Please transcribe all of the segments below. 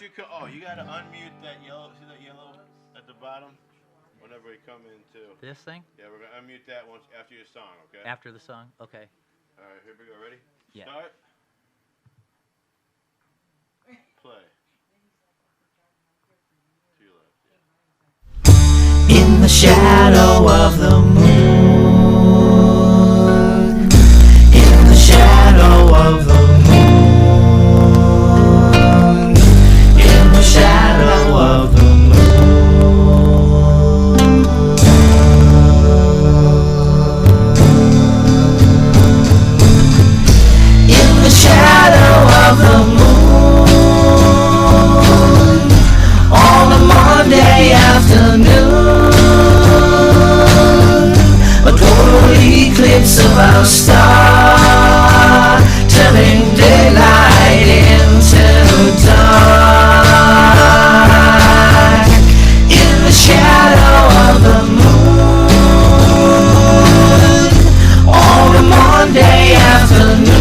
you come, oh, you gotta unmute that yellow. See that yellow at the bottom? Whenever we come into. This thing? Yeah, we're gonna unmute that once after your song, okay? After the song? Okay. All right, here we go. Ready? Yeah. Start. Play. To your left. Yeah. In the shadow of the moon, in the shadow of the moon, in the shadow of the moon, in the shadow of the moon, on a Monday afternoon, a total eclipse of our star, turning daylight into dark. In the shadow of the moon, on a Monday afternoon,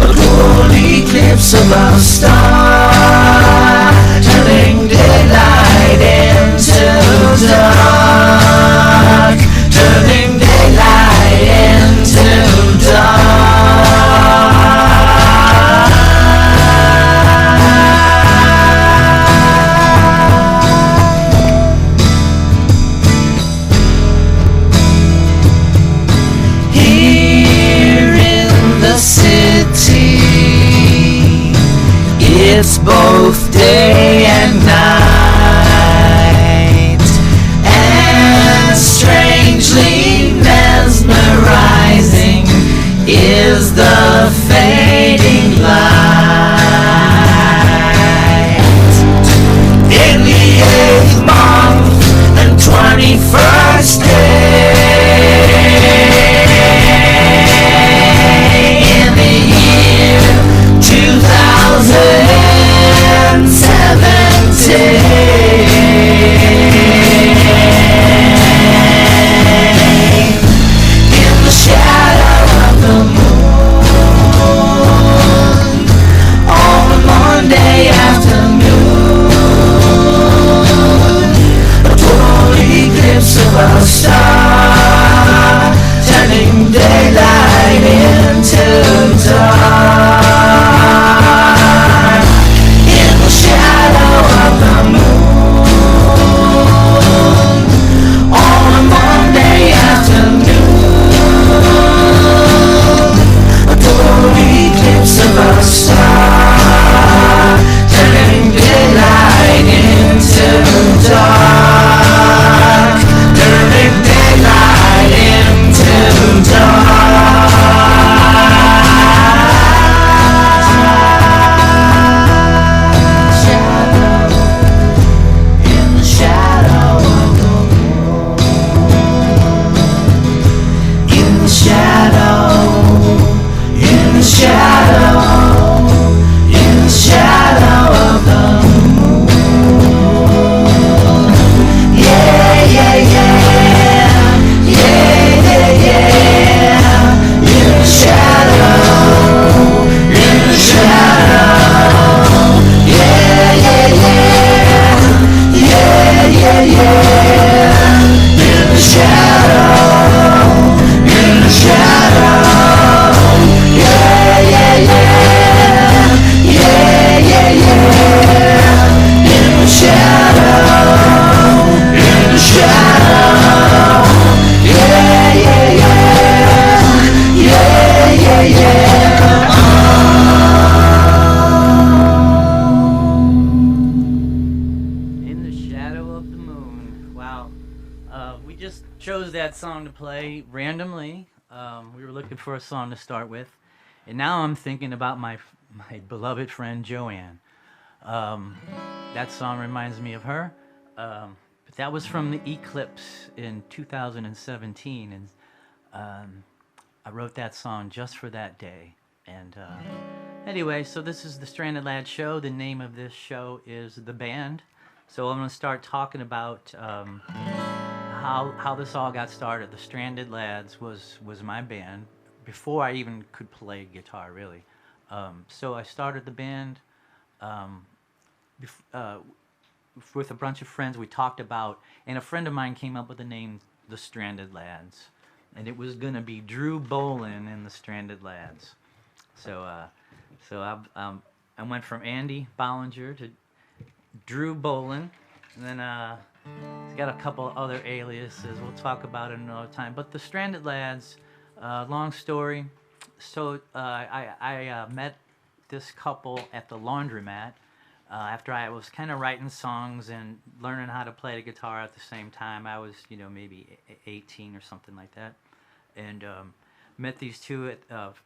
a total eclipse of our star, turning daylight into dark, turning daylight into dark. Here in the city, it's both day and night, and strangely mesmerizing is the fading light. In the 8th month and 21st day, in the year 2017, in the shadow of the moon, on a Monday afternoon, a total eclipse of our star, turning daylight into dark. In the shadow of the moon, on a Monday afternoon, a total eclipse of our star, turning daylight into dark, turning daylight into Song to play randomly. We were looking for a song to start with, and now I'm thinking about my beloved friend Joanne. That song reminds me of her. But that was from the eclipse in 2017, and I wrote that song just for that day. And anyway, so this is the Stranded Lad Show. The name of this show is The Band. So I'm going to start talking about how this all got started. The Stranded Lads was my band before I even could play guitar, really. So I started the band um, with a bunch of friends. We talked about, and a friend of mine came up with the name The Stranded Lads, and it was gonna be Drew Bolin and the Stranded Lads. So I went from Andy Bollinger to Drew Bolin, and then he's got a couple other aliases we'll talk about it another time. But the Stranded Lads, long story. So I met this couple at the laundromat after I was kind of writing songs and learning how to play the guitar at the same time. I was, maybe 18 or something like that, and met these two at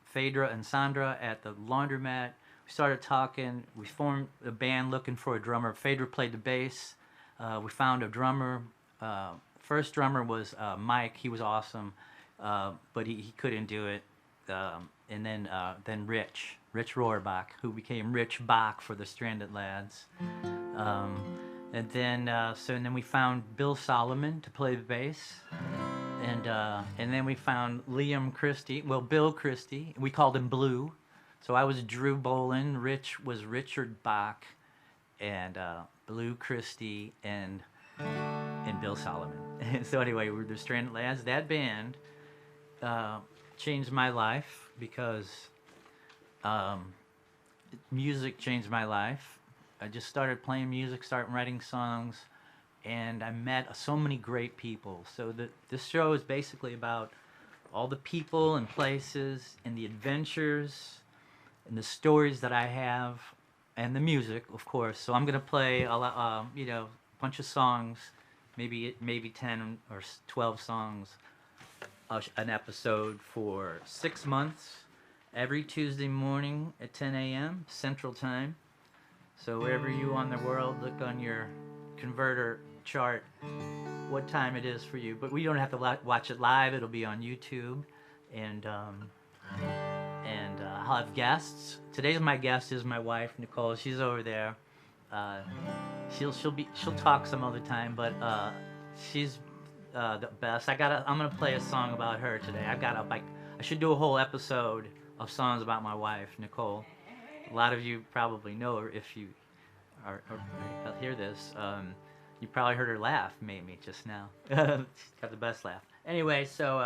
Phaedra and Sandra at the laundromat. We started talking. We formed a band looking for a drummer. Phaedra played the bass. We found a drummer. First drummer was Mike. He was awesome, but he couldn't do it. And then Rich Rohrbach, who became Rich Bach for the Stranded Lads. And then we found Bill Solomon to play the bass. And then we found Liam Christie, Bill Christie. We called him Blue. So I was Drew Bolin, Rich was Richard Bach, and Blue Christie and Bill Solomon. So anyway, we're the Stranded Lads. That band changed my life because music changed my life. I just started playing music, started writing songs, and I met so many great people. So this show is basically about all the people and places and the adventures and the stories that I have and the music, of course. So I'm gonna play a lot, bunch of songs, maybe 10 or 12 songs, an episode for 6 months, every Tuesday morning at 10 a.m. Central Time. So wherever you on the world, look on your converter chart what time it is for you. But we don't have to watch it live. It'll be on YouTube, and I'll have guests. Today's my guest is my wife, Nicole. She's over there. She'll talk some other time, but she's the best. I'm gonna play a song about her today. I should do a whole episode of songs about my wife, Nicole. A lot of you probably know her if you hear this. You probably heard her laugh, maybe just now. She's got the best laugh. Anyway, so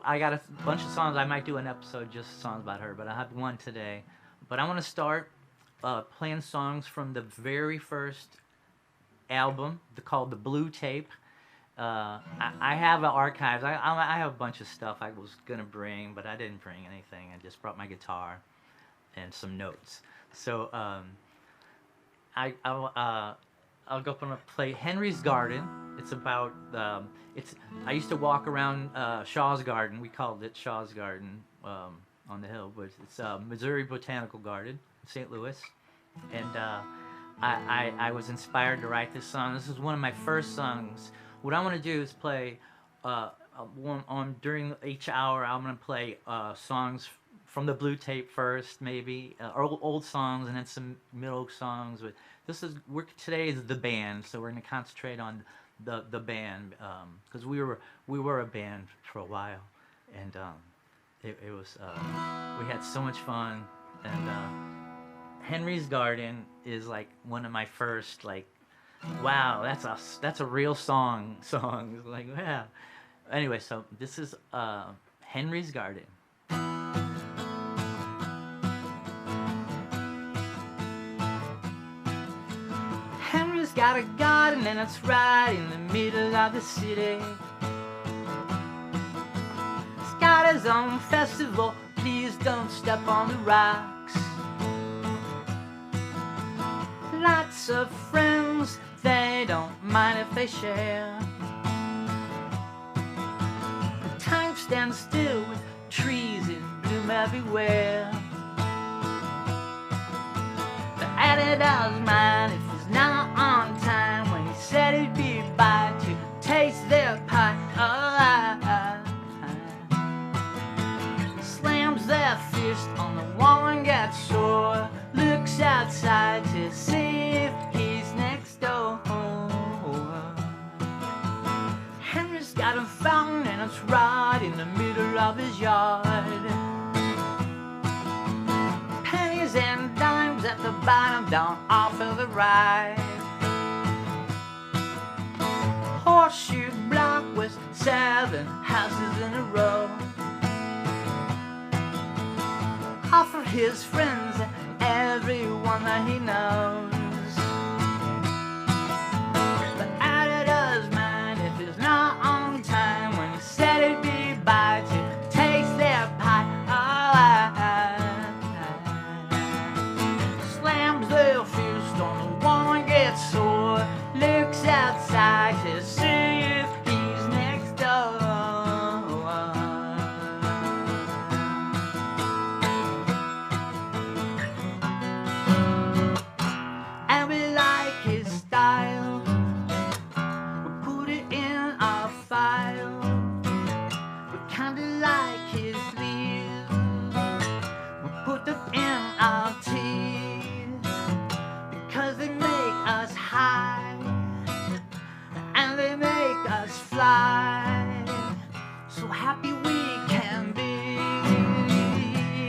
I got a bunch of songs. I might do an episode just songs about her, but I have one today. But I want to start playing songs from the very first album called The Blue Tape. I have archives. I have a bunch of stuff I was gonna bring, but I didn't bring anything. I just brought my guitar and some notes. So I'll go up and play Henry's Garden. It's about I used to walk around Shaw's Garden. We called it Shaw's Garden on the hill, but it's Missouri Botanical Garden in St. Louis, and I was inspired to write this song. This is one of my first songs. What I want to do is play during each hour. I'm going to play songs from the Blue Tape first, maybe old songs, and then some middle songs. But today is the band, so we're going to concentrate on the band because we were a band for a while, and it was we had so much fun. And Henry's Garden is like one of my first wow, that's a real song. It's like, wow. Anyway, so this is Henry's Garden. Henry's got a garden and it's right in the middle of the city. He's got his own festival, please don't step on the rocks. Lots of friends, they don't mind if they share. The time stands still with trees in bloom everywhere. The editor's mind if he's not on time when he said he'd be by to taste their pie. Slams their fist on the wall and gets sore. Looks outside to see if he's next door. Henry's got a fountain and it's right in the middle of his yard. don't offer the ride. Horseshoe block with 7 houses in a row. Offer his friends everyone that he knows. But out of his mind if it's not on time when he said it'd be by to taste their pie. Slams their fist on the one gets sore. Looks outside to see if he's next door. And we like his style. We put it in our file. We kinda like his leaves. We put them in our tea because they make us high. And they make us fly, so happy we can be.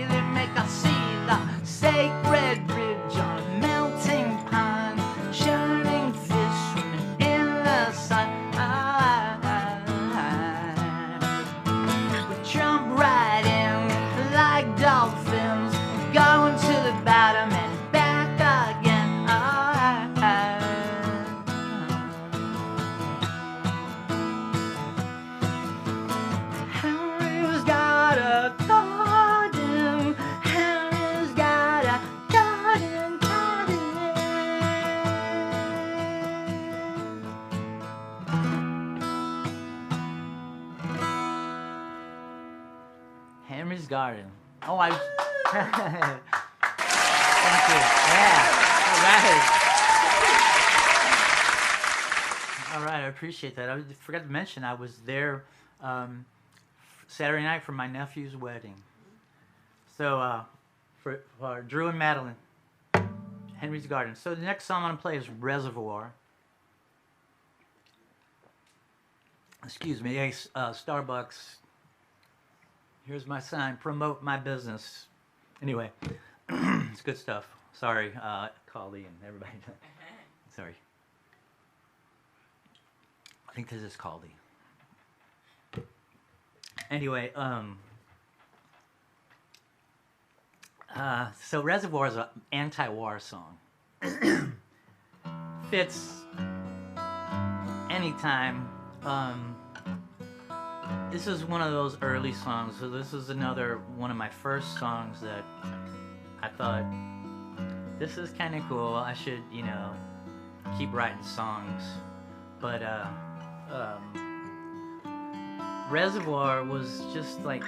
They make us see the sacred bridge on a melting pond, shining fish swimming in the sun. We jump right in like dolphins, going to the bottom and back again. Henry's got a garden. Henry's got a garden. Henry's garden. Oh, I. Thank you. Yeah. All right, I appreciate that. I forgot to mention I was there Saturday night for my nephew's wedding. So for Drew and Madeline, Henry's Garden. So the next song I'm gonna play is Reservoir. Excuse me, hey, Starbucks. Here's my sign. Promote my business. Anyway, it's good stuff. Sorry, Collie and everybody. Sorry. I think this is Caldy. Anyway, so Reservoir is an anti-war song. Fits anytime. This is one of those early songs, so this is another one of my first songs that I thought, this is kind of cool, I should, you know, keep writing songs. But Reservoir was just like,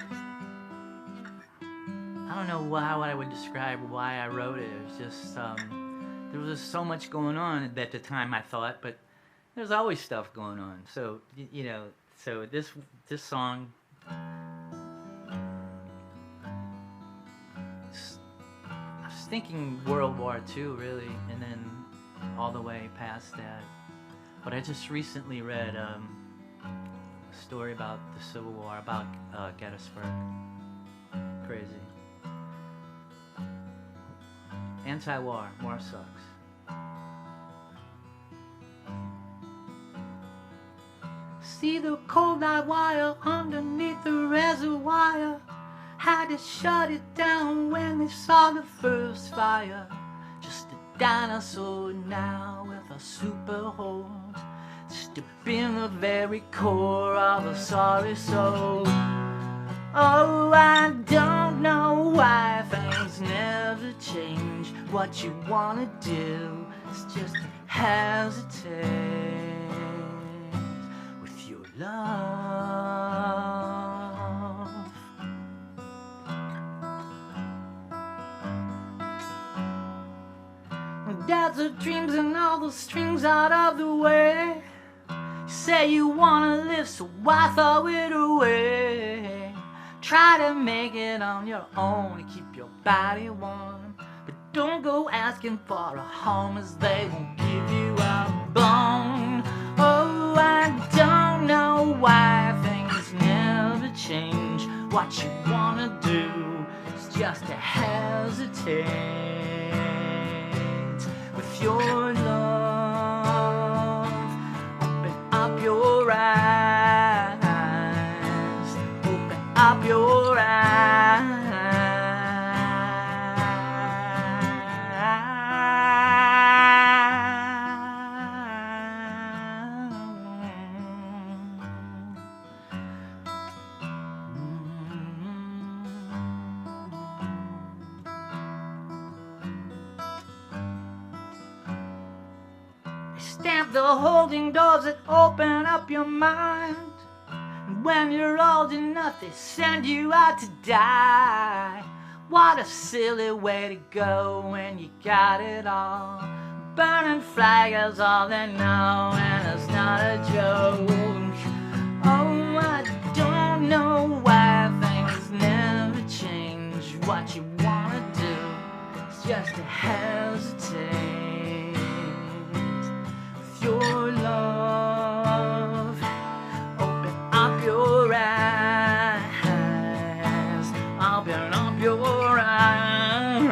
I don't know how I would describe why I wrote it. It was just, there was just so much going on at the time, I thought, but there's always stuff going on. So, you know, so this song, I was thinking World War II, really, and then all the way past that. But I just recently read a story about the Civil War, about Gettysburg. Crazy. Anti-war, war sucks. See the cold night wire underneath the reservoir. Had to shut it down when they saw the first fire. Just a dinosaur now with a super hold. Deep in the very core of a sorry soul. Oh, I don't know why things never change. What you wanna do is just hesitate with your love. Desert dreams and all the strings out of the way. Say you wanna live, so why throw it away? Try to make it on your own and keep your body warm. But don't go asking for a home, as they won't give you a bone. Oh, I don't know why things never change. What you wanna do is just to hesitate your love. Open up your eyes. Open up your Stamp the holding doors that open up your mind. And when you're old enough, they send you out to die. What a silly way to go when you got it all. Burning flag is all they know, and it's not a joke. Oh, I don't know why things never change. What you wanna do is just to hesitate. With your love, open up your eyes. Open up your eyes.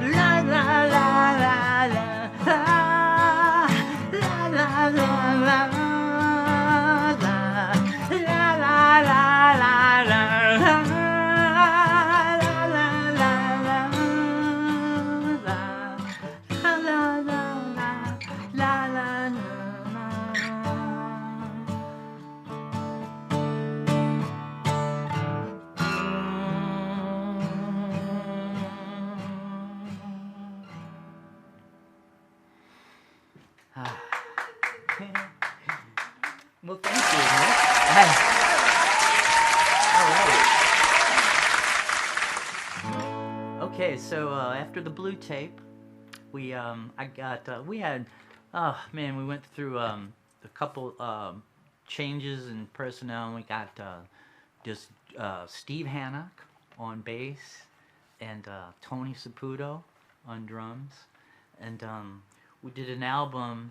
La la la la la la la la la Well, thank you. All right. Okay, so after the blue tape, we went through a couple changes in personnel. We got just Steve Hannock on bass and Tony Saputo on drums, and we did an album.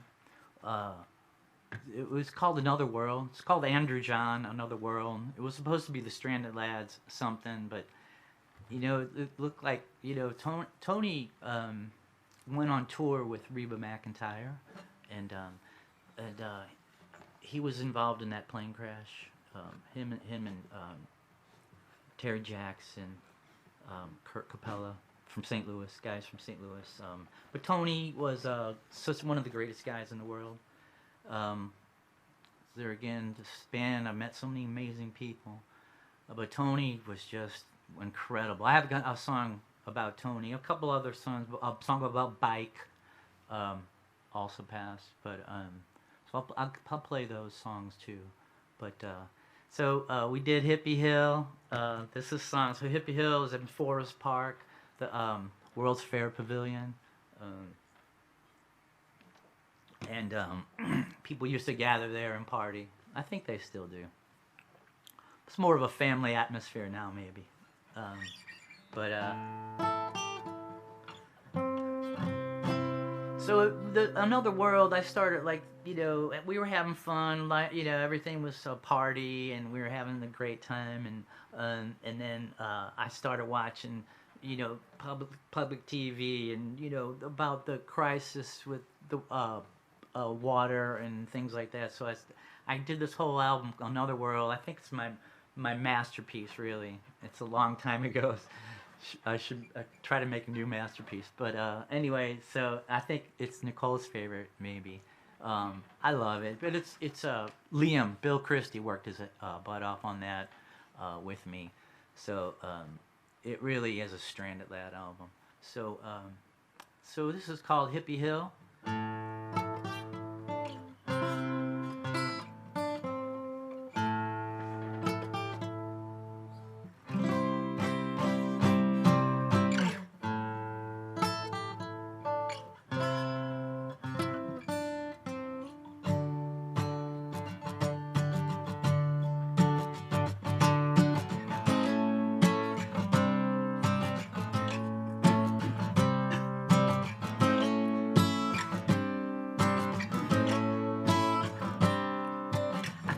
It was called Another World. It's called Andrew John, Another World. It was supposed to be the Stranded Lads something, but it looked like Tony went on tour with Reba McEntire, and he was involved in that plane crash. Him and Terry Jackson, Kurt Capella from St. Louis, guys from St. Louis. But Tony was one of the greatest guys in the world. There again, this band, I met so many amazing people, but Tony was just incredible. I have got a song about Tony, a couple other songs, a song about Bike, also passed, but so I'll play those songs too. But so we did Hippie Hill. This is song. So Hippie Hill is in Forest Park, the World's Fair Pavilion. And people used to gather there and party. I think they still do. It's more of a family atmosphere now, maybe. So Another World, I started we were having fun, everything was a party, and we were having a great time, and then I started watching, public TV, and about the crisis with the water and things like that. So I did this whole album, Another World. I think it's my masterpiece, really. It's a long time ago. I should try to make a new masterpiece. But anyway, so I think it's Nicole's favorite, maybe. I love it. But it's Liam, Bill Christie worked his butt off on that with me. So it really is a Stranded Lad album. So this is called Hippie Hill.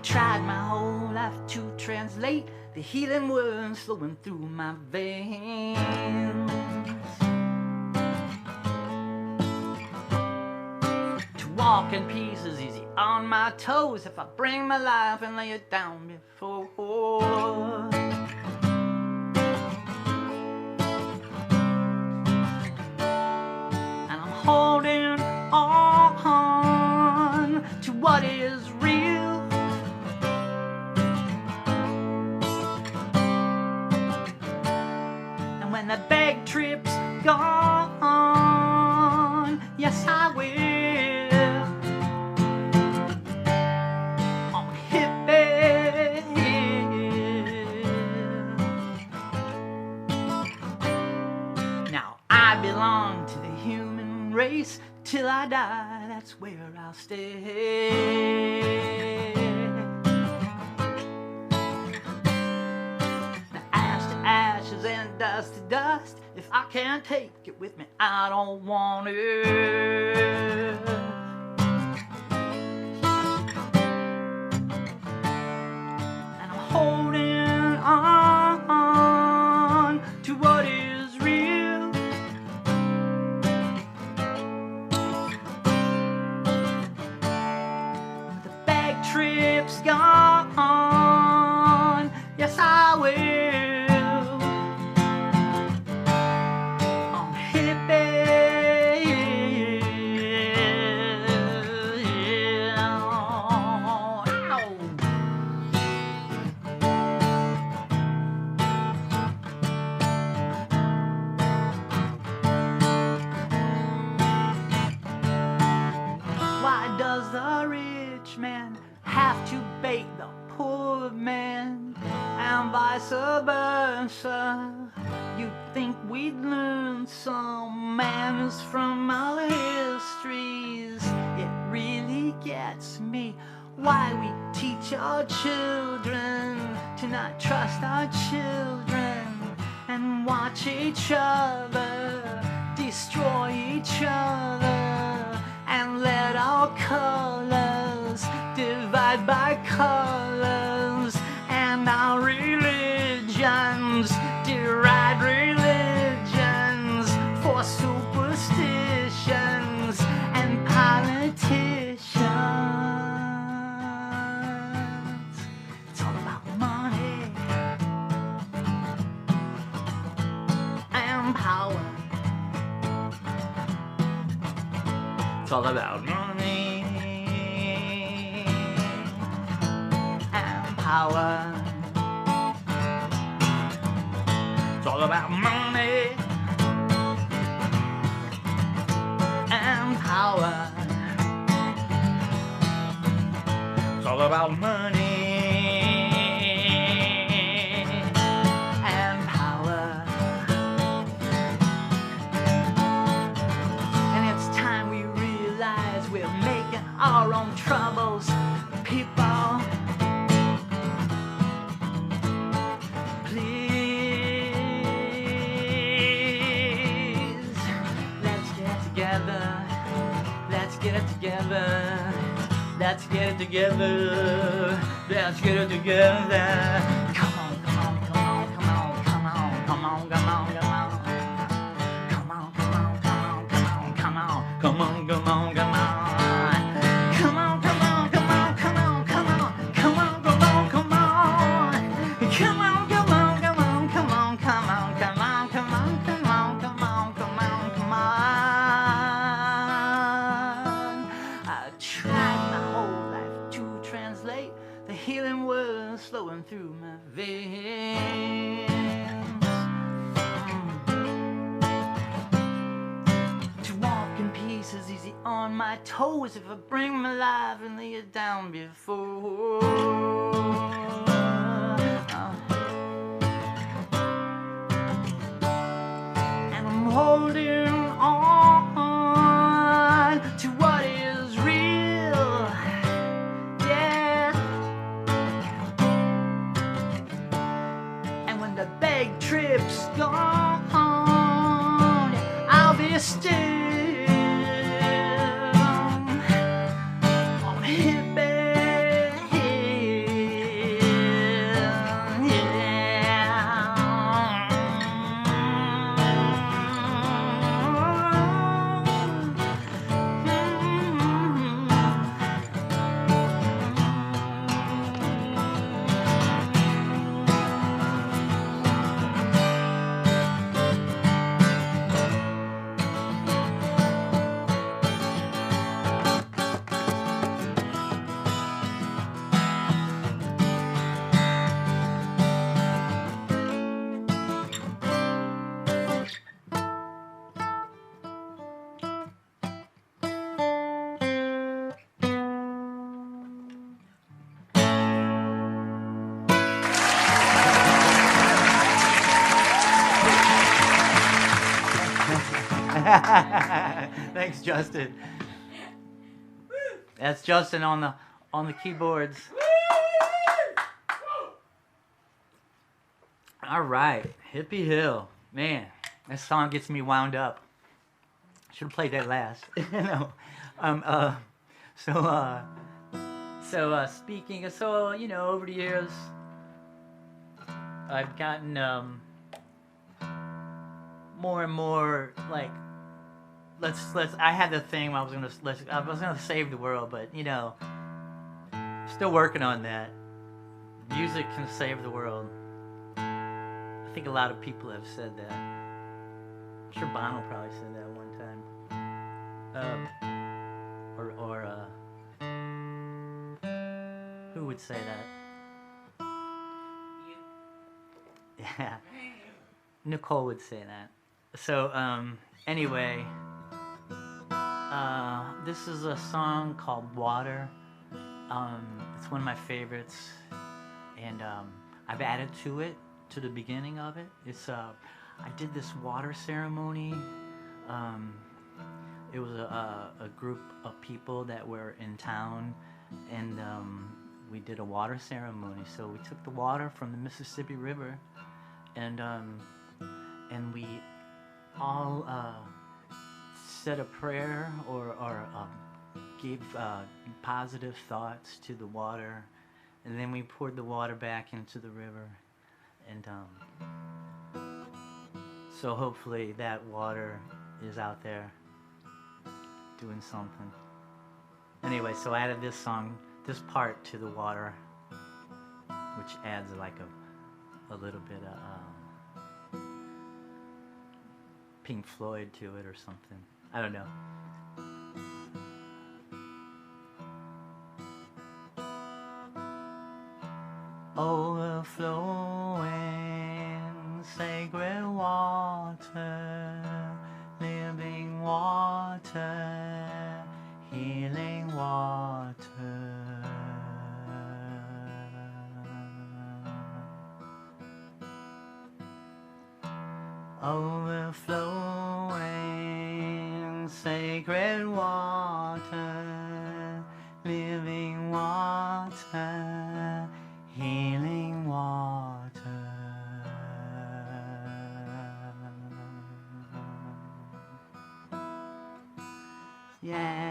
Tried my whole life to translate the healing words flowing through my veins. walk in pieces, easy on my toes if I bring my life and lay it down before. And I'm holding on to what is real. And when the bag trip's gone, yes I will. I'm hippie. Now I belong to the human race till I die. That's where I'll stay. Now ash to ashes and dust to dust. If I can't take it with me, I don't want it. And I'm holding on to what is real. The bag trip's gone, yes I will. Why does the rich man have to bait the poor man, and vice versa? You'd think we'd learn some manners from our histories. It really gets me why we teach our children to not trust our children and watch each other destroy each other, and let our colors divide by colors, and our religions deride religions for superstitions and politicians. It's all about money and power. It's all about money and power. It's all about money and power. It's all about money and power. And it's time we realize we're making our own troubles, people. Please, let's get together. Let's get it together. Let's get it together. Let's get it together. Come on, come on, come on, come on, come on, come on, come on, come on. Come on, come on, come on, come on, come on, come on, come on, come on. Come on, come on, come on, come on, come on, come on, come on, come on. Come on, come on, come on, come on, come on, come on, come on, come on, come on, come on, come on. I tried my whole life to translate the healing words flowing through my veins. To walk in pieces easy on my toes if I bring my life and lay it down before. And I'm holding on to what is real. Yeah. And when the bag trip's gone, I'll be still. I'm hippie. Yeah. Thanks, Justin. That's Justin on the keyboards. All right, Hippie Hill. Man, that song gets me wound up. Should have played that last. No. Speaking, over the years, I've gotten more and more like, I had the thing where I was gonna save the world, but still working on that. Music can save the world. I think a lot of people have said that. I'm sure Bono probably said that one time. Who would say that? Yeah. Nicole would say that. So, anyway, this is a song called Water. It's one of my favorites, and I've added to it, to the beginning of it. It's I did this water ceremony. It was a group of people that were in town, and we did a water ceremony. So we took the water from the Mississippi River, and we all said a prayer or gave positive thoughts to the water, and then we poured the water back into the river, and so hopefully that water is out there doing something. Anyway, so I added this part to the water, which adds like a little bit of Pink Floyd to it or something. I don't know. Overflowing sacred water, living water, healing water. Overflowing sacred water, living water, healing water. Yeah.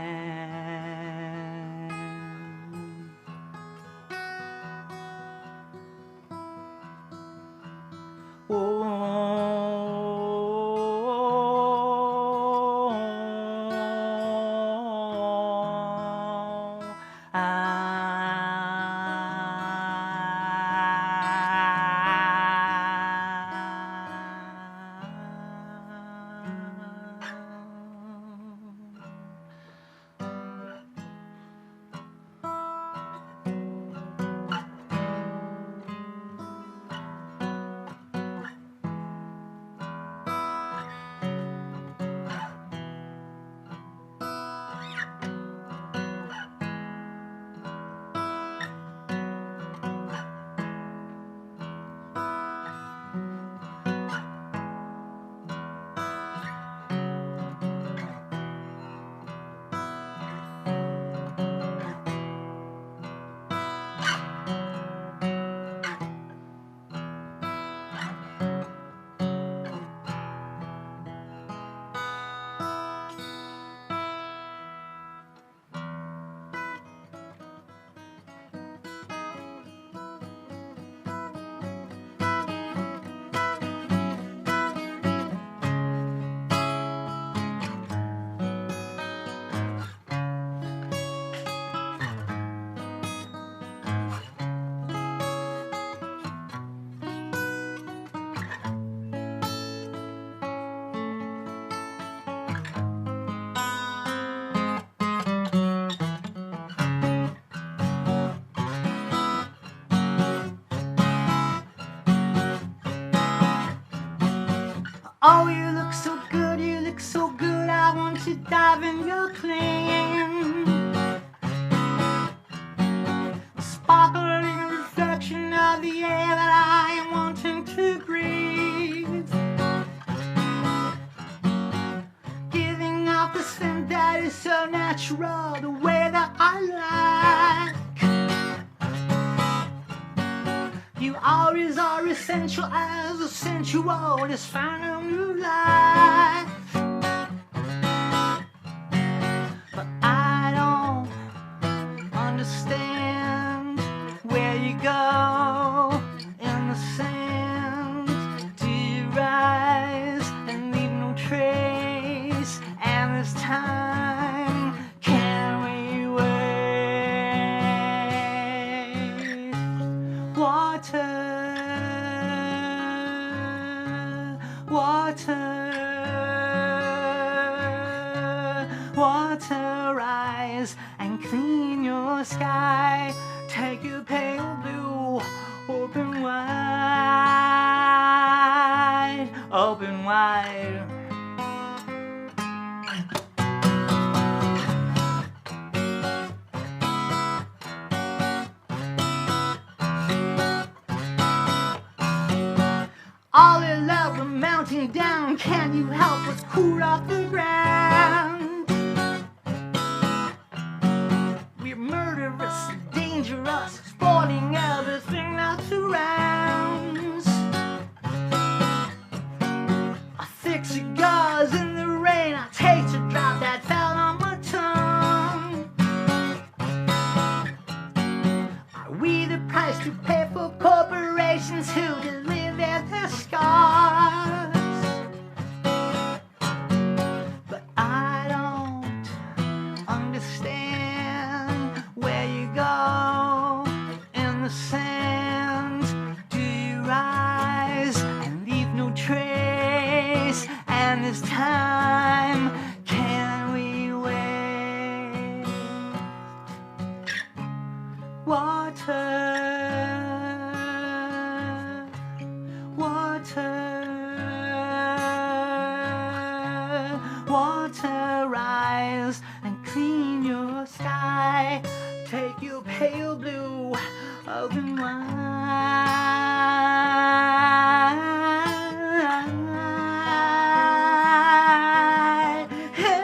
Oh, you look so good, you look so good, I want to dive in your clean. A sparkling reflection of the air that I am wanting to breathe. natural, the way that I like. You always are essential as a sensual is found new life. But I don't understand where you go in the sand. Do you rise and leave no trace? And this time, can we wait? Water, water, water, rise and clean your sky. Take your pale blue, open wide, open wide. All in love, we're mounting down. Can you help us cool off the ground? We're murderous, dangerous, spoiling everything that surrounds. I fix cigars in the rain. I taste a drop that fell on my tongue. Are we the price to pay for corporations who deliver their scars? But I don't understand where you go in the sand. Do you rise and leave no trace? And this time, can we wait? Water, water, water, rise and clean your sky. Take your pale blue, open wide. Hey.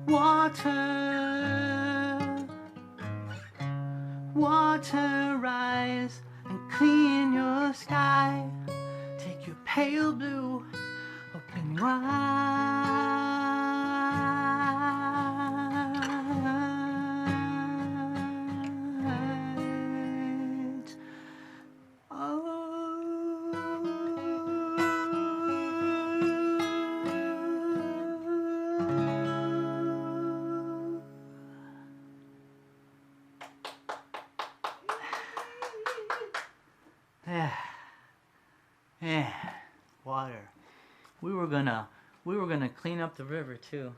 Water, water, rise and clean your sky. Take your pale blue, open wide. Oh. Yeah, water. We were gonna clean up the river too.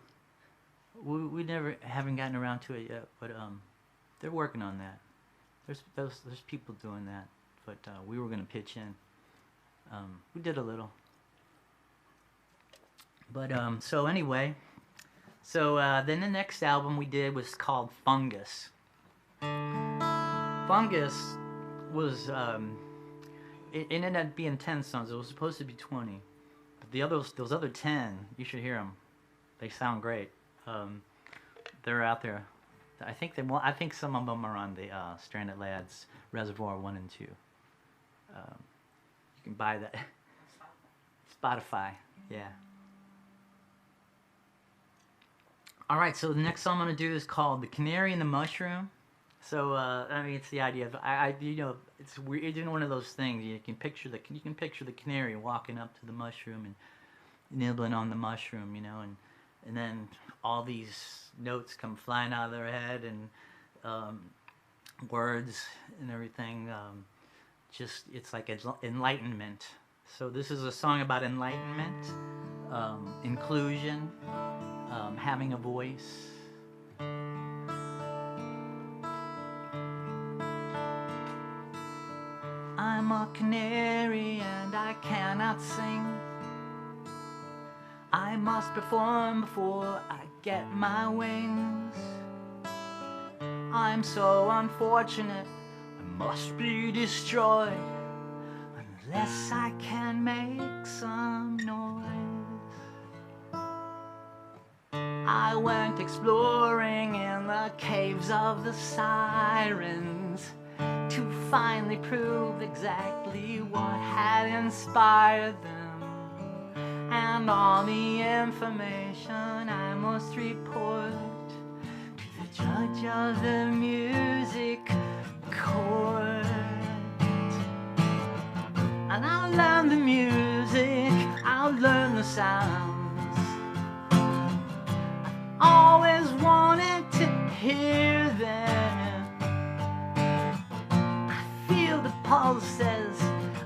We never haven't gotten around to it yet, but they're working on that. There's people doing that, but we were gonna pitch in. We did a little, but so anyway, so then the next album we did was called Fungus. Fungus was it ended up being 10 songs. It was supposed to be 20. But those other 10, you should hear them. They sound great. They're out there. I think some of them are on the Stranded Lads Reservoir 1 and 2. You can buy that. Spotify, yeah. Alright, so the next song I'm going to do is called The Canary and the Mushroom. So I mean, it's the idea of you know, it's weird. It's one of those things you can picture the canary walking up to the mushroom and nibbling on the mushroom, you know, and then all these notes come flying out of their head and words and everything. Just it's like enlightenment. So this is a song about enlightenment, inclusion, having a voice. I'm a canary and I cannot sing. I must perform before I get my wings. I'm so unfortunate, I must be destroyed unless I can make some noise. I went exploring in the caves of the sirens to finally prove exactly what had inspired them, and all the information I must report to the judge of the music court. And I'll learn the music, I'll learn the sounds. I've always wanted to hear them. Pulses,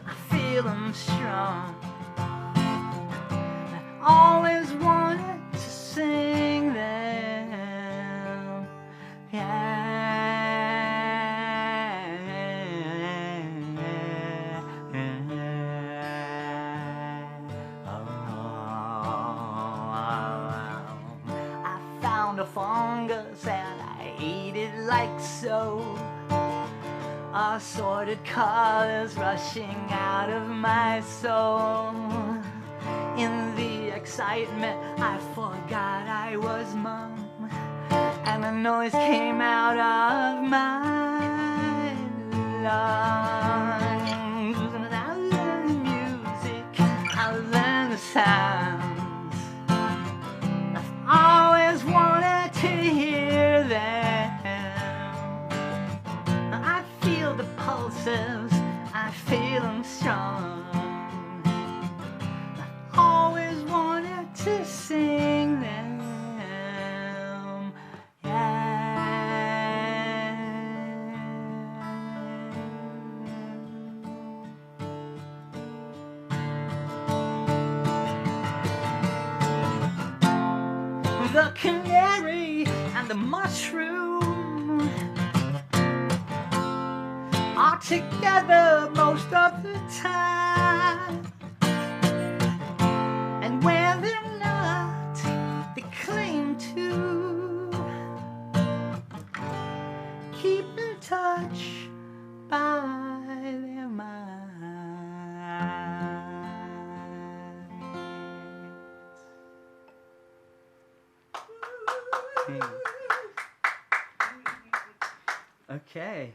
I feel them strong. I always wanted to sing them, I found a fungus and I ate it like so. Assorted colors rushing out of my soul. In the excitement, I forgot I was mum, and a noise came out of my lungs. And I learned the music, I learned the sounds. I've always wanted to hear them. The pulses, I feel them strong. I always wanted to sing them, The canary and the mushroom are together most of the time, and when they're not, they claim to keep in touch by their minds. Okay.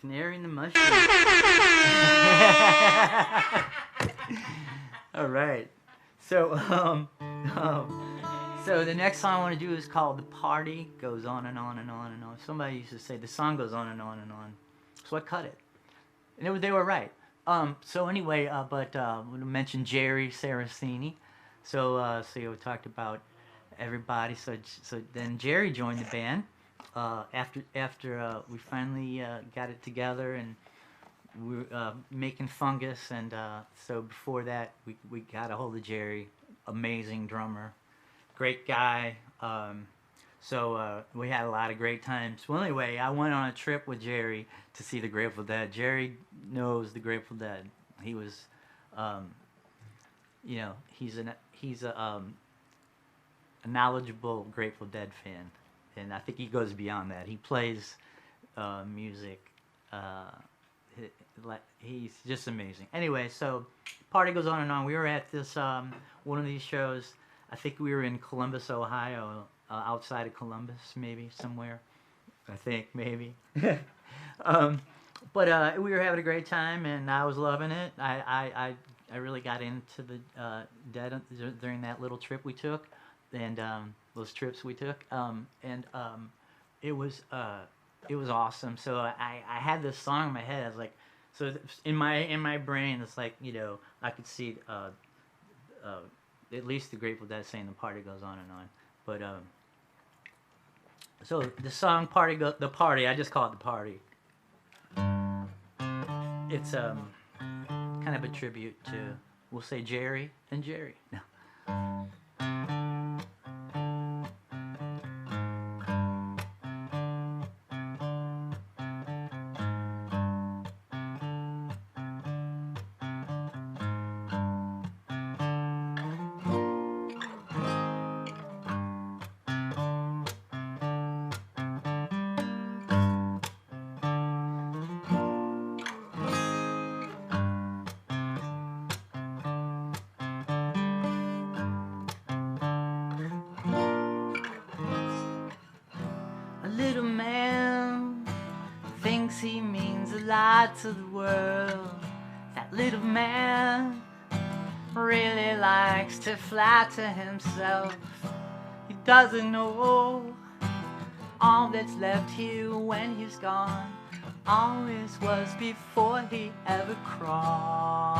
Canary and the mushroom. All right. So, so the next song I want to do is called "The Party Goes On and On and On and On." Somebody used to say the song goes on and on and on, so I cut it, and they were right. So anyway, we mentioned Jerry Saraceni. So we talked about everybody. So then Jerry joined the band. After we finally got it together, and we were making fungus, and so before that we got a hold of Jerry, amazing drummer, great guy. So we had a lot of great times. Well, anyway, I went on a trip with Jerry to see the Grateful Dead. Jerry knows the Grateful Dead. He was, you know, he's a knowledgeable Grateful Dead fan. And I think he goes beyond that. He plays music. He's just amazing. Anyway, so party goes on and on. We were at this one of these shows. I think we were in Columbus, Ohio, outside of Columbus, maybe somewhere. I think maybe. But we were having a great time, and I was loving it. I really got into the Dead during that little trip we took. And those trips we took, it was it was awesome. So I had this song in my head. I was like, so in my brain, it's like, you know, I could see at least the Grateful Dead saying the party goes on and on. But so the song the party, I just call it the party. It's kind of a tribute to, we'll say, Jerry and Jerry. No. Little man thinks he means a lot to the world. That little man really likes to flatter himself. He doesn't know all that's left here when he's gone. Always was before he ever crawled.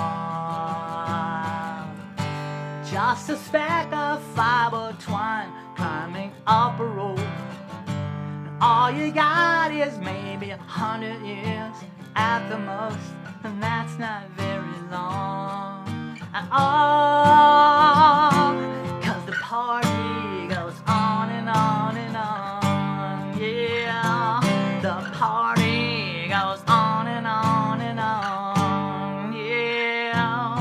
Just a speck of fiber twine climbing up a road. All you got is maybe 100 years at the most, and that's not very long at all. 'Cause the party goes on and on and on, yeah. The party goes on and on and on, yeah.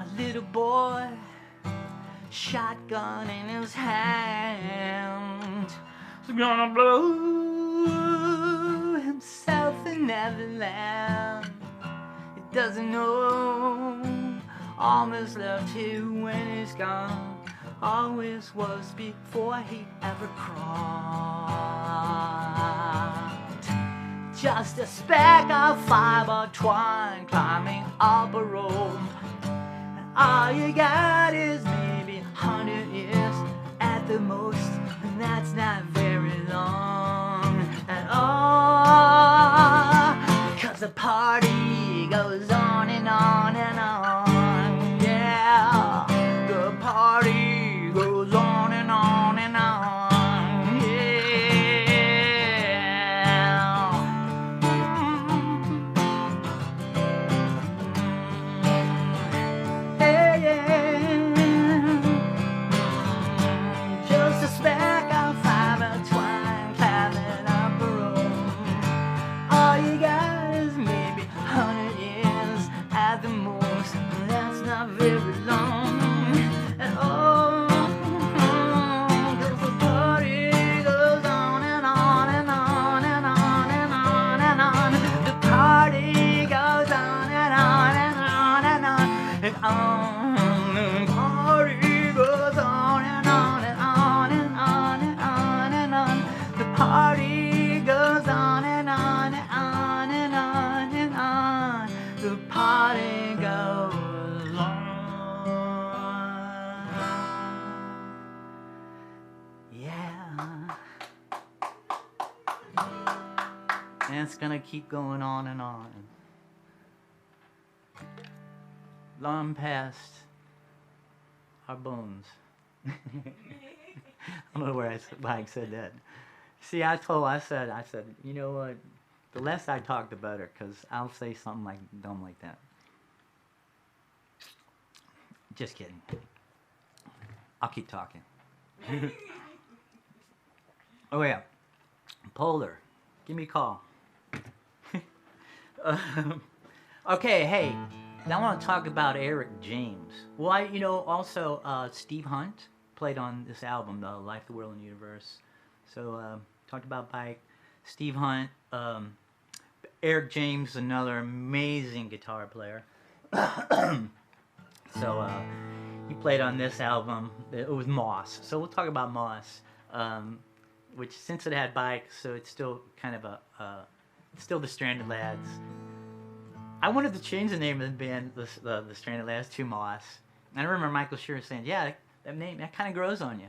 A little boy, shotgun in his hand, gonna blow himself in Neverland. He doesn't know all that's left here when he's gone. Always was before he ever crawled. Just a speck of fiber twine climbing up a rope. And all you got is maybe 100 years at the most, and that's not very long at all. 'Cause the party goes on and on and on, yeah. The party goes on and on and on, yeah. Hey, yeah. Just a speck of fiber twine climbing up a road. All you got is maybe 100 years at the most, and that's not very long at all. 'Cause the party goes on and on and on and on and on and on. The party goes on and on and on and on and on. The party goes on and on and on and on and on and on. The party goes on and on and on and on and on. The party goes on. Yeah. And it's gonna keep going on and on. Long past our bones. I don't know why I said that. See, I said, you know what? The less I talk, the better, because I'll say something like dumb like that. Just kidding. I'll keep talking. Oh yeah, Polar, give me a call. Okay, hey. Now I want to talk about Eric James. Well, also Steve Hunt played on this album, Life, the World, and the Universe. So talked about Bike, Steve Hunt, Eric James, another amazing guitar player. So he played on this album. It was Moss. So we'll talk about Moss, which since it had Bike, so it's still kind of still the Stranded Lads. I wanted to change the name of the band, the Stranded Lads, to Moss. And I remember Michael Shearer saying, "Yeah, that name, that kind of grows on you."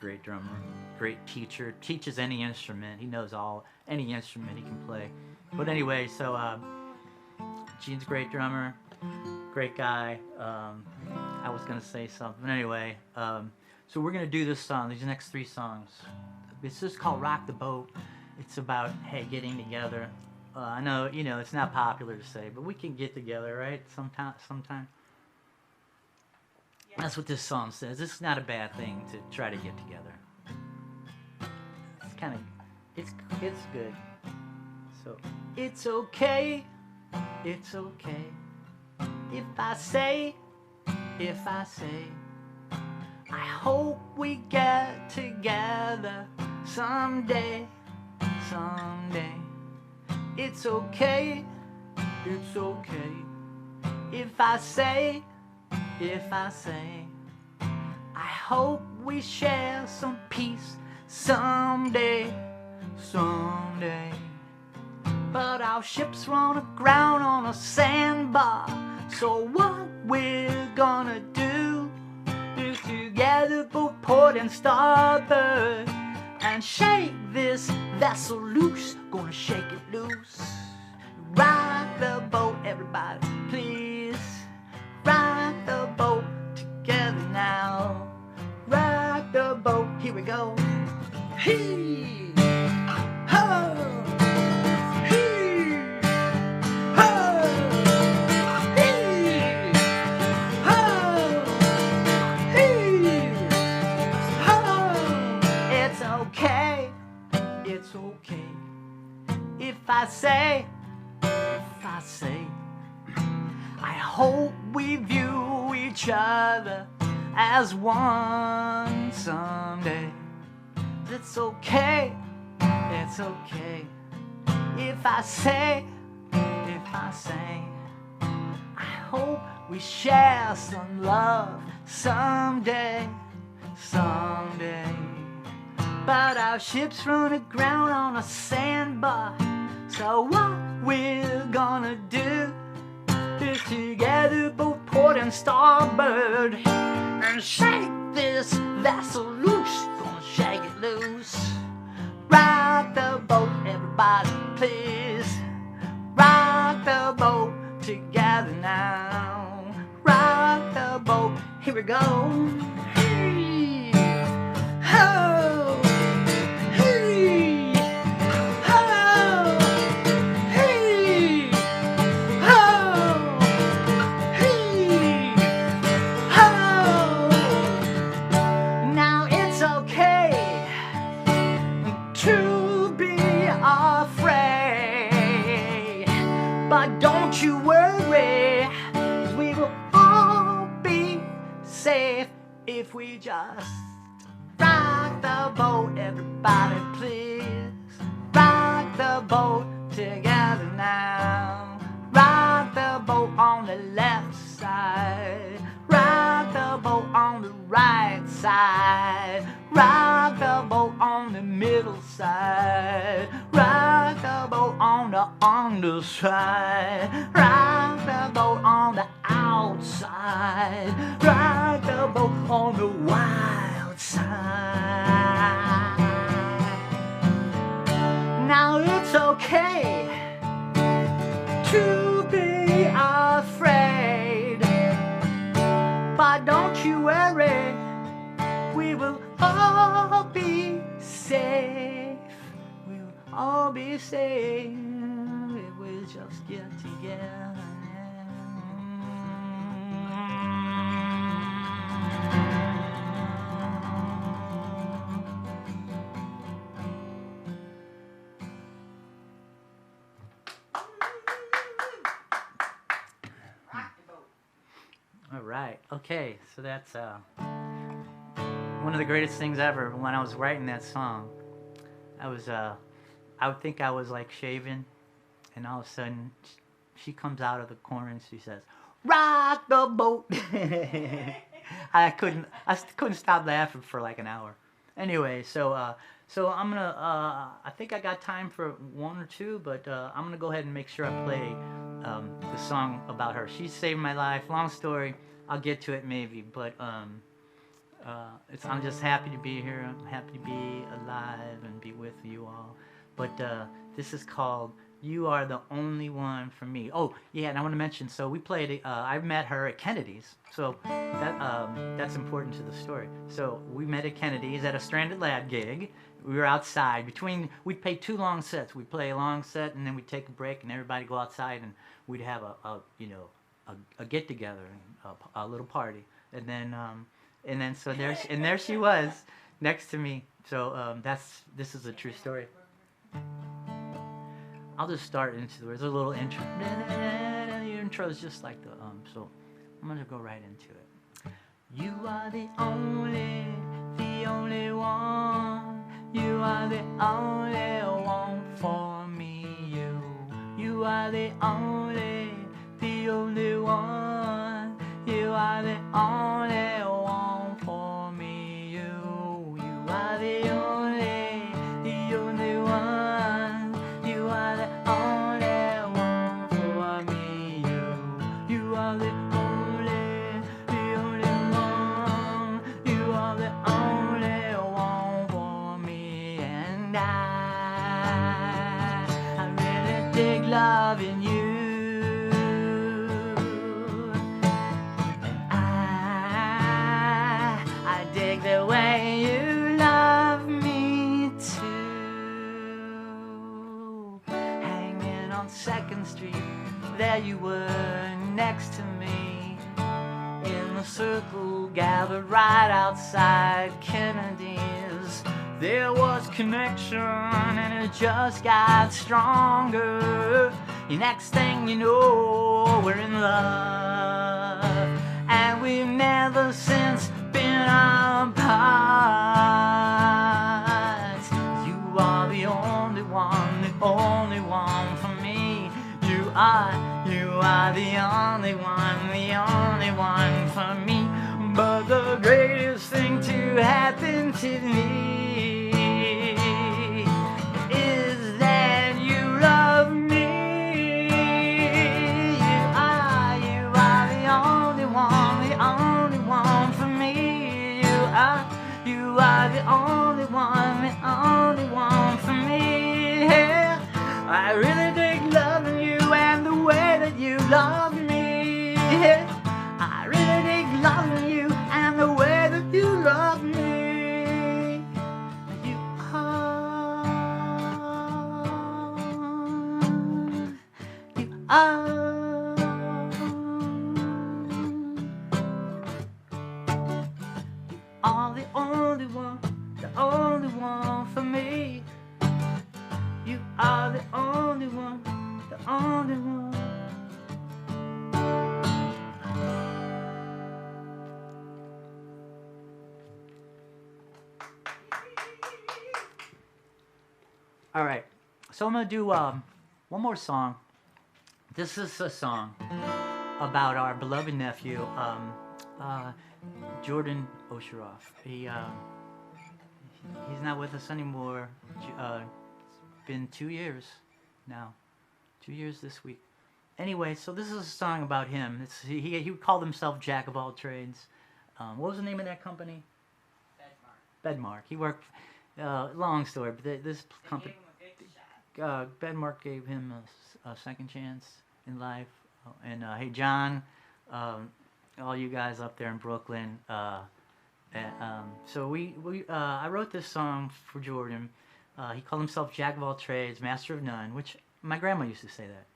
great drummer, great teacher, teaches any instrument. He knows any instrument he can play. But anyway, so Gene's a great drummer, great guy. I was gonna say something anyway. So we're gonna do this song, these next 3 songs. It's just called "Rock the Boat." It's about, hey, getting together. I know, it's not popular to say, but we can get together, right? Sometime. Yeah. That's what this song says. This is not a bad thing to try to get together. It's kind of, it's good. So, it's okay, if I say, I hope we get together someday. It's okay, if I say, I hope we share some peace someday. But our ships run aground on a sandbar, so what we're gonna do is together both port and starboard and shake this vessel loose. Gonna shake it loose. Rock the boat, everybody, please. Rock the boat together now. Rock the boat, here we go. Hee, ho, hee, ho, hee, ho, hee, ho. It's okay, if I say, I hope we view each other as one someday. It's okay, if I say, I hope we share some love someday. But our ships run aground on a sandbar, so what we're gonna do is together both port and starboard and shake this vessel loose. Gonna shake it loose. Rock the boat, everybody, please. Rock the boat together now. Rock the boat, here we go. Hey, ho, hey, ho, hey, ho, hey, ho. Now it's okay to be afraid, but don't you worry, we will all be safe if we just rock the boat, everybody, please. Rock the boat together now. Rock the boat on the left side. Rock the boat on the right side. Rock the boat on the middle side. Rock the boat on the underside. Rock the boat on the outside. Rock the boat on the wild side. Now it's okay to be afraid, but don't you worry, we will all be safe. We will all be safe if we just get together. All right. Okay. So that's one of the greatest things ever. When I was writing that song, I would think I was like shaving, and all of a sudden, she comes out of the corner and she says, "Rock the boat." I couldn't stop laughing for like an hour. Anyway, so I'm gonna. I think I got time for one or two, but I'm gonna go ahead and make sure I play the song about her. She saved my life. Long story. I'll get to it maybe, but I'm just happy to be here. I'm happy to be alive and be with you all. But this is called "You Are the Only One for Me." Oh, yeah, and I want to mention. So we played. I met her at Kennedy's. So that's important to the story. So we met at Kennedy's at a Stranded Lad gig. We were outside we'd play 2 long sets. We'd play a long set and then we'd take a break and everybody go outside and we'd have a get together, a little party. And then so there she was next to me. So this is a true story. I'll just start into there's a little intro. The intro is just like so I'm gonna go right into it. You are the only one. You are the only one for me. You are the only one. You are the only one for me. You are the only one. You are the only one for me. You are the only one. You are the only one for me. And I really dig loving you. The way you love me too. Hanging on 2nd Street, there you were next to me. In the circle gathered right outside Kennedy's. There was connection and it just got stronger. The next thing you know, we're in love. And we've never since been apart. You are the only one for me. You are the only one for me. But the greatest thing to happen to me is that you love me. You are the only one for me. You are the only one for me. I really dig loving you and the way that you love me. I really dig loving you and the way that you love me. You are. Are the only one for me. You are the only one. All right, so I'm gonna do one more song. This is a song about our beloved nephew, Jordan Oshiroff. He's not with us anymore. It's been 2 years now. 2 years this week. Anyway, so this is a song about him. He called himself Jack of all trades. What was the name of that company? Bedmark. He worked. Long story, but this company. Bedmark gave him a second chance in life. And hey, John. All you guys up there in Brooklyn. So I wrote this song for Jordan. He called himself Jack of all trades, master of none, which my grandma used to say that.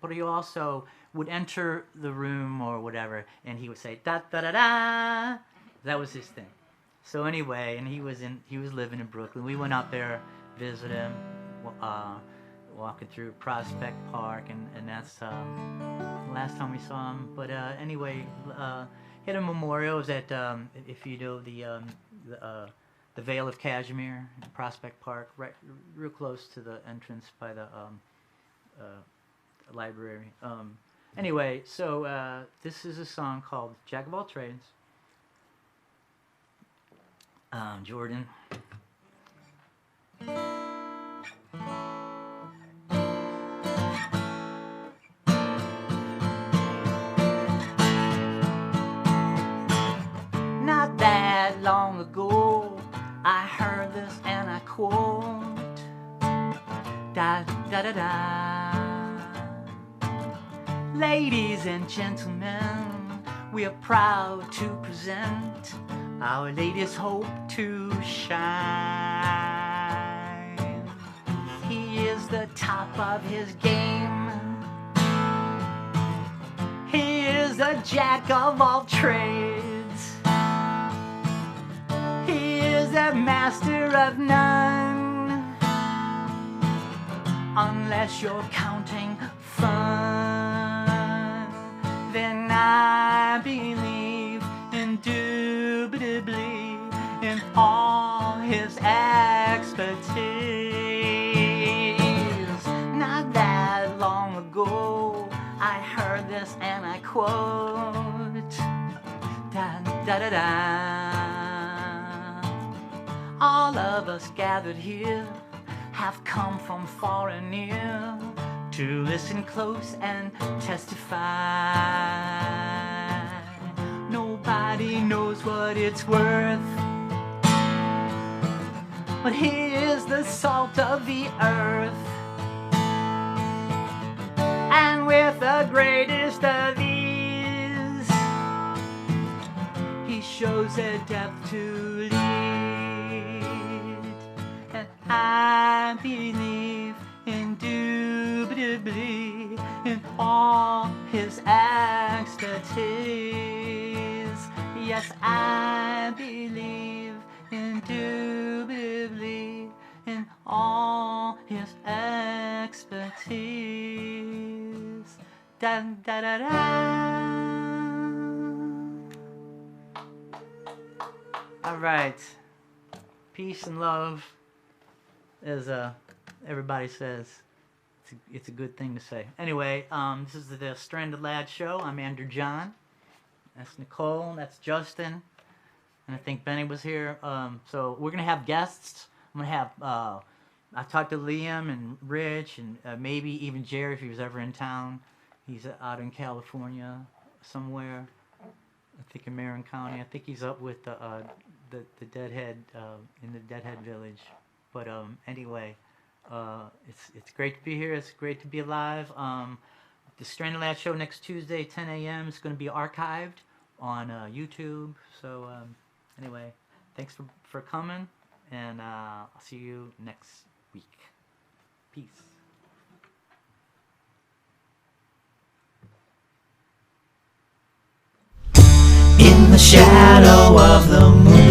But he also would enter the room or whatever, and he would say da da da da. That was his thing. So anyway, and he was living in Brooklyn. We went out there, visit him, walking through Prospect Park, and that's the last time we saw him. But anyway, he had a memorial. It was at if you know the Vale of Cashmere, in Prospect Park, right, real close to the entrance by the library. Anyway, so this is a song called Jack of All Trades. Jordan. Not that Da da da da. Ladies and gentlemen, we are proud to present our latest hope to shine. He is the top of his game. He is a jack of all trades. He is a master of none. Unless you're counting fun, then I believe indubitably in all his expertise. Not that long ago, I heard this and I quote, da da da da. All of us gathered here have come from far and near to listen close and testify. Nobody knows what it's worth, but he is the salt of the earth, and with the greatest of these, he shows a depth to lead. And I believe indubitably in all his expertise. Yes, I believe indubitably in all his expertise. Da da da da. All right. Peace and love, as everybody says. It's a good thing to say. Anyway, this is the Stranded Lad Show. I'm Andrew John. That's Nicole. That's Justin. And I think Benny was here. So we're going to have guests. I'm going to have... I talked to Liam and Rich and maybe even Jerry if he was ever in town. He's out in California somewhere. I think in Marin County. I think he's up with the Deadhead in the Deadhead Village. But anyway, it's great to be here. It's great to be alive. The Stranded Lad Show next Tuesday, 10 a.m. It's going to be archived on YouTube. So anyway, thanks for coming, and I'll see you next week. Peace. In the shadow of the moon.